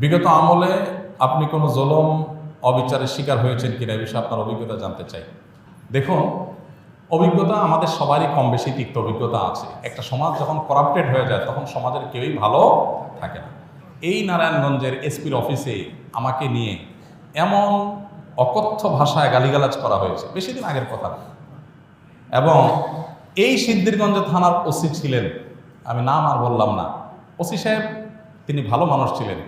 বিগত আমলে আপনি কোনো জুলুম অবিচারের শিকার হয়েছেন কিনা এই বিষয়ে আপনার অভিজ্ঞতা জানতে চাই। দেখুন, অভিজ্ঞতা আমাদের সবারই কম বেশি তিক্ত অভিজ্ঞতা আছে। একটা সমাজ যখন করাপ্টেড হয়ে যায় তখন সমাজের কেউই ভালো থাকে না। এই নারায়ণগঞ্জের এসপির অফিসে আমাকে নিয়ে এমন অকথ্য ভাষায় গালিগালাজ করা হয়েছে, বেশি দিন আগের কথা। এবং এই সিদ্ধিরগঞ্জ থানার ওসি ছিলেন, আমি নাম আর বললাম না, ওসি সাহেব তিনি ভালো মানুষ ছিলেন,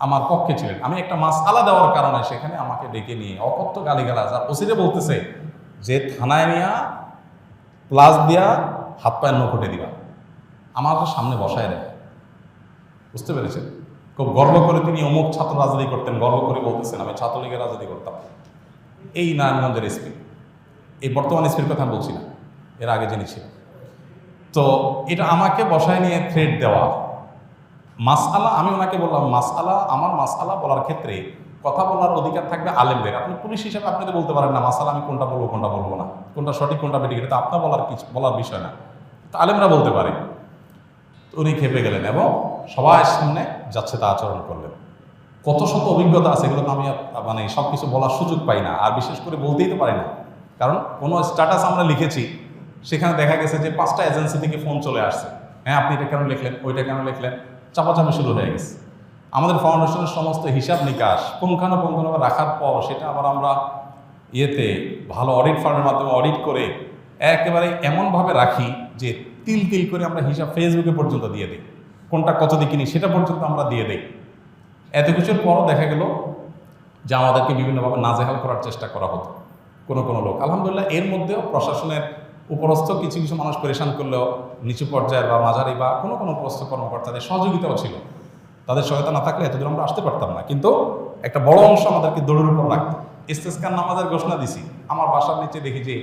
আমার পক্ষে ছিলেন। আমি একটা মাসআলা দেওয়ার কারণে সেখানে আমাকে ডেকে নিয়ে অকথ্য গালিগালাজ, আর ওসিরে বলতেছে যে থানায় নিয়ে প্লাস দিয়া হাত পায়ের নখটে দিবা, আমার সামনে বসায় দেয়। বুঝতে পেরেছেন? খুব গর্ব করে তিনি অমুক ছাত্র রাজনীতি করতেন, গর্ব করে বলতেছেন আমি ছাত্রলীগের রাজনীতি করতাম। এই নারায়ণগঞ্জের এসপি, এই বর্তমান এসপির কথা আমি বলছি না, এর আগে যিনি ছিল। তো এটা আমাকে বসায় নিয়ে থ্রেট দেওয়া। মাসআলা, আমি ওনাকে বললাম মাসআলা, আমার মাসআলা বলার ক্ষেত্রে কথা বলার অধিকার থাকবে আলেমদের। আপনি পুলিশ হিসেবে আপনি তো বলতে পারেন না মাসআলা আমি কোনটা বলবো কোনটা বলবো না, কোনটা সঠিক কোনটা বেঠিক, এটা তো আপনার বলার বিষয় না, তো আলেমরা বলতে পারে। উনি খেপে গেলেন এবং সবার সামনে যাচ্ছে তা আচরণ করলেন। কত শত অভিজ্ঞতা আছে, এগুলো তো আমি সব কিছু বলার সুযোগ পাই না, আর বিশেষ করে বলতেই তো পারি না। কারণ কোনো স্ট্যাটাস আমরা লিখেছি, সেখানে দেখা গেছে যে 5টা এজেন্সি থেকে ফোন চলে আসছে, হ্যাঁ আপনি এটা কেন লিখলেন, ওইটা কেন লিখলেন, চাপাচাপি শুরু হয়ে গেছে। আমাদের ফাউন্ডেশনের সমস্ত হিসাব নিকাশ পুঙ্খানুপুঙ্খভাবে রাখার পর সেটা আবার আমরা ভালো অডিট ফার্মের মাধ্যমে অডিট করে একেবারে এমনভাবে রাখি যে তিল তিল করে আমরা হিসাব ফেসবুকে পর্যন্ত দিয়ে দিই, কোনটা কত দিয়ে কিনি সেটা পর্যন্ত আমরা দিয়ে দিই। এত কিছুর পরও দেখা গেল যে আমাদেরকে বিভিন্নভাবে নাজেহাল করার চেষ্টা করা হতো কোনো লোক। আলহামদুলিল্লাহ এর মধ্যেও প্রশাসনের উপরস্থ কিছু কিছু মানুষ পরেশান করলেও নিচু পর্যায়ের বা মাঝারি বা কোনো উপরস্থ কর্মকর্তাদের সহযোগিতাও ছিল। তাদের সহায়তা না থাকলে এতদূর আমরা আসতে পারতাম না। কিন্তু একটা বড় অংশ আমাদেরকে দৌড়ের উপর রাখতো। ইস্তেসকার নামাজের ঘোষণা দিছি, আমার বাসার নিচে দেখি যে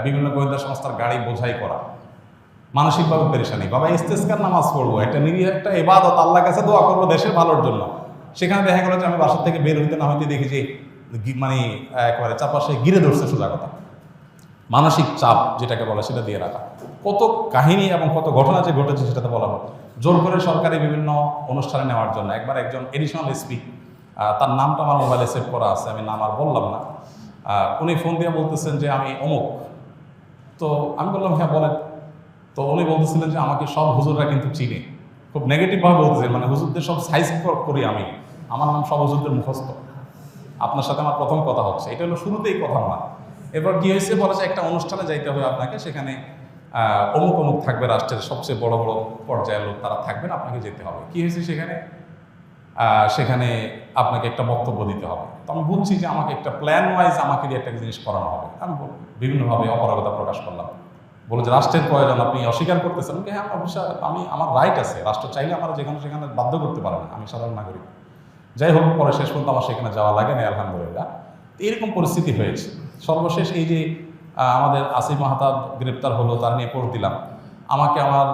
বিভিন্ন গোয়েন্দা সংস্থার গাড়ি বোঝাই করা, মানসিকভাবে পেরেশানি। বাবা ইস্তেসকার নামাজ পড়বো, একটা নিরীহ একটা ইবাদত, আল্লাহর কাছে দোয়া করবো দেশের ভালোর জন্য। সেখানে দেখা গেল যে আমি বাসার থেকে বের হইতে না হইতে দেখি যে একেবারে চারপাশে ঘিরে ধরছে, সোজা কথা মানসিক চাপ যেটাকে বলে সেটা দিয়ে রাখা। কত কাহিনী এবং কত ঘটনা যে ঘটেছে সেটাতে বলা হয়। জোর করে সরকারি বিভিন্ন অনুষ্ঠানে নেওয়ার জন্য একবার একজন এডিশনাল এসপি, তার নামটা আমার মোবাইলে সেভ করা আছে, আমি নাম আর বললাম না, উনি ফোন দিয়ে বলতেছেন যে আমি অমুক। তো আমি বললাম হ্যাঁ বলেন। তো উনি বলতেছিলেন যে আমাকে সব হুজুররা কিন্তু চিনে, খুব নেগেটিভভাবে বলতেছেন, হুজুরদের সব সাইজ করি আমি, আমার নাম সব হুজুরদের মুখস্থ, আপনার সাথে আমার প্রথম কথা হচ্ছে। এটা হলো শুরুতেই কথা না। এরপর কি হয়েছে, বলেছে একটা অনুষ্ঠানে যাইতে হবে আপনাকে, সেখানে অমুক অমুক থাকবে, রাষ্ট্রের সবচেয়ে বড় বড় পর্যায়ের লোক তারা থাকবেন, আপনাকে যেতে হবে। কি হয়েছে সেখানে আপনাকে একটা বক্তব্য দিতে হবে। তো আমি বুঝছি যে আমাকে একটা প্ল্যান ওয়াইজ আমাকে দিয়ে একটা জিনিস করানো হবে। আমি বিভিন্নভাবে অপারগতা প্রকাশ করলাম, বলে যে রাষ্ট্রের প্রয়োজন আপনি অস্বীকার করতেছেন। হ্যাঁ আমার রাইট আছে, রাষ্ট্র চাইলে আমার যেখানে সেখানে বাধ্য করতে পারে না, আমি সাধারণ নাগরিক। যাই হোক, পরে শেষ পর্যন্ত আমার সেখানে যাওয়া লাগে না আলহামদুলিল্লাহ। এরকম পরিস্থিতি হয়েছে। সর্বশেষ এই যে আমাদের আসিফ মাহতাব গ্রেপ্তার হলো, তার নিয়ে পোস্ট দিলাম। আমাকে আমার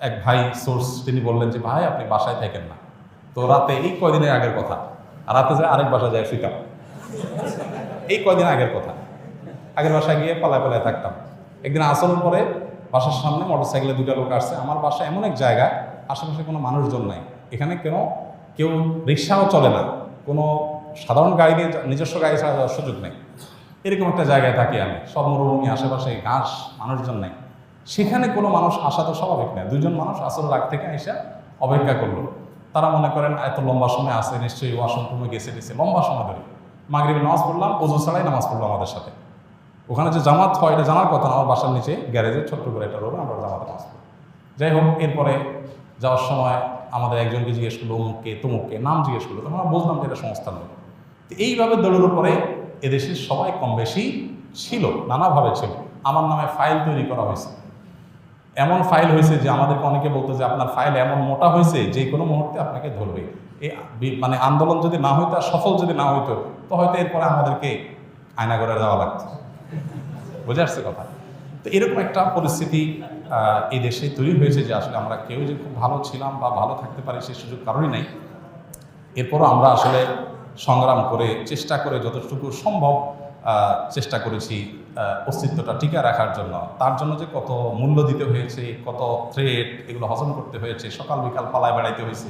এক ভাই সোর্স তিনি বললেন যে ভাই আপনি বাসায় থাকেন না। তো রাতে, এই কয়দিনের আগের কথা, রাতে যায় আরেক বাসায় যায় ফিকাম, এই কয়দিন আগের কথা, আগের বাসায় গিয়ে পালায় থাকতাম। একদিন আসলের পরে বাসার সামনে মোটরসাইকেলে 2টা লোক আসছে। আমার বাসা এমন এক জায়গায় আশেপাশে কোনো মানুষজন নাই, এখানে কেউ রিক্সাও চলে না, কোনো সাধারণ গাড়ি নিয়ে নিজস্ব গাড়ি ছাড়া যাওয়ার সুযোগ নেই। এরকম একটা জায়গায় থাকি আমি, সব মরুভূমি, আশেপাশে ঘাস, মানুষজন নেই। সেখানে কোনো মানুষ আসা তো স্বাভাবিক নয়। 2জন মানুষ আসল রাগ থেকে এসে অপেক্ষা করলো। তারা মনে করেন এত লম্বা সময় আসে, নিশ্চয়ই ওয়াশরুম রুমে গেছে লম্বা সময় ধরে। মাগরিবের নামাজ পড়লাম, ওযু ছাড়াই নামাজ পড়লো আমাদের সাথে। ওখানে যে জামাত হয় এটা জানার কথা না, আমার বাসার নিচে গ্যারেজে ছোট্ট করে একটা রোড, আমরা জামাতে নামাজ পড়ি। যাই হোক, এরপরে যাওয়ার সময় আমাদের একজনকে জিজ্ঞেস করলো অমুককে তমুককে, নাম জিজ্ঞেস করলো, তখন আমরা বুঝলাম যে এটা সংস্থার লোক। তো এইভাবে দৌড়ের উপরে এদেশের সবাই কম বেশি ছিল, নানাভাবে ছিল। আমার নামে ফাইল তৈরি করা হয়েছে, এমন ফাইল হয়েছে যে আমাদেরকে অনেকে বলতো যে আপনার ফাইল এমন মোটা হয়েছে যে কোনো মুহূর্তে আপনাকে ধরবে। এই আন্দোলন যদি না হইতো, সফল যদি না হইতো, তো হয়তো এরপরে আমাদেরকে আয়নাঘরে যাওয়া লাগতো। বুঝে আসছে কথা? তো এরকম একটা পরিস্থিতি এই দেশে তৈরি হয়েছে যে আসলে আমরা কেউ যে খুব ভালো ছিলাম বা ভালো থাকতে পারি সে সুযোগ কারণই নাই। এরপরও আমরা আসলে সংগ্রাম করে চেষ্টা করে যতটুকু সম্ভব চেষ্টা করেছি অস্তিত্বটা টিকে রাখার জন্য, তার জন্য যে কত মূল্য দিতে হয়েছে, কত থ্রেট, এগুলো হজম করতে হয়েছে, সকাল বিকাল পালায় বেড়াইতে হয়েছে,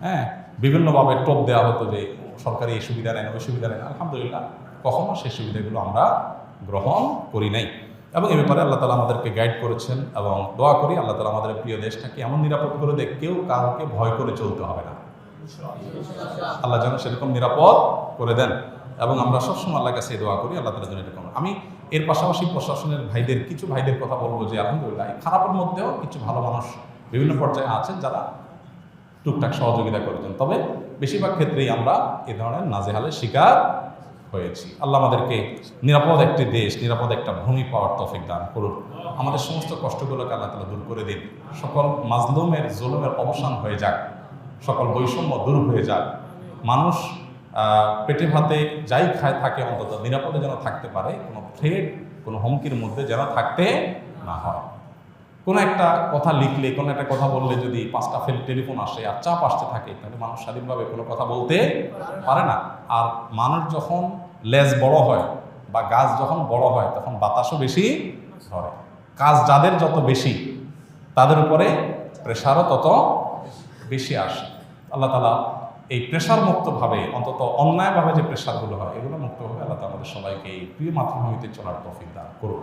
হ্যাঁ, বিভিন্নভাবে টোপ দেওয়া হতো যে সরকারি এই সুবিধা নেন, ওই সুবিধা নেন। আলহামদুলিল্লাহ কখনো সেই সুবিধাগুলো আমরা গ্রহণ করি নাই, এবং এ ব্যাপারে আল্লাহ তালা আমাদেরকে গাইড করেছেন। এবং দোয়া করি আল্লাহ তালা আমাদের প্রিয় দেশটাকে এমন নিরাপদ করে দেয়, কেউ কাউকে ভয় করে চলতে হবে না। আল্লাহ যেন সেরকম নিরাপদ করে দেন, এবং আমরা সবসময় আল্লাহর কাছে দোয়া করি আল্লাহ তালা যেন এরকম। আমি এর পাশাপাশি প্রশাসনের কিছু ভাইদের কথা বলবো যে আলহামদুলিল্লাহ খারাপের মধ্যেও কিছু ভালো মানুষ বিভিন্ন পর্যায়ে আছেন যারা টুকটাক সহযোগিতা করেছেন, তবে বেশিরভাগ ক্ষেত্রেই আমরা এ ধরনের নাজেহালের শিকার হয়েছি। আল্লাহ আমাদেরকে নিরাপদ একটি দেশ, নিরাপদ একটা ভূমি পাওয়ার তৌফিক দান করুন। আমাদের সমস্ত কষ্টগুলোকে আল্লাহ তাআলা দূর করে দিন। সকল মাজলুমের জুলুমের অবসান হয়ে যাক, সকল বৈষম্য দূর হয়ে যাক। মানুষ পেটে ভাতে যাই খায় থাকে অন্তত নিরাপদে যেন থাকতে পারে, কোনো থ্রেট, কোনো হুমকির মধ্যে যেন থাকতে না হয়। কোনো একটা কথা লিখলে, কোনো একটা কথা বললে যদি 5টা টেলিফোন আসে আর চাপ আসতে থাকে, তাহলে মানুষ স্বাধীনভাবে কোনো কথা বলতে পারে না। আর মানুষ যখন লেজ বড় হয় বা গাছ যখন বড় হয়, তখন বাতাসও বেশি ধরে। কাজ যাদের যত বেশি, তাদের উপরে প্রেশারও তত বেশি আসে। আল্লাহ তাআলা এই প্রেশার মুক্তভাবে, অন্তত অন্যায়ভাবে যে প্রেশারগুলো হয়, এগুলো মুক্তভাবে আল্লাহ তাআলা আমাদের সবাইকে এই প্রিয় মাতৃভূমিতে চলার তৌফিক দান করুন।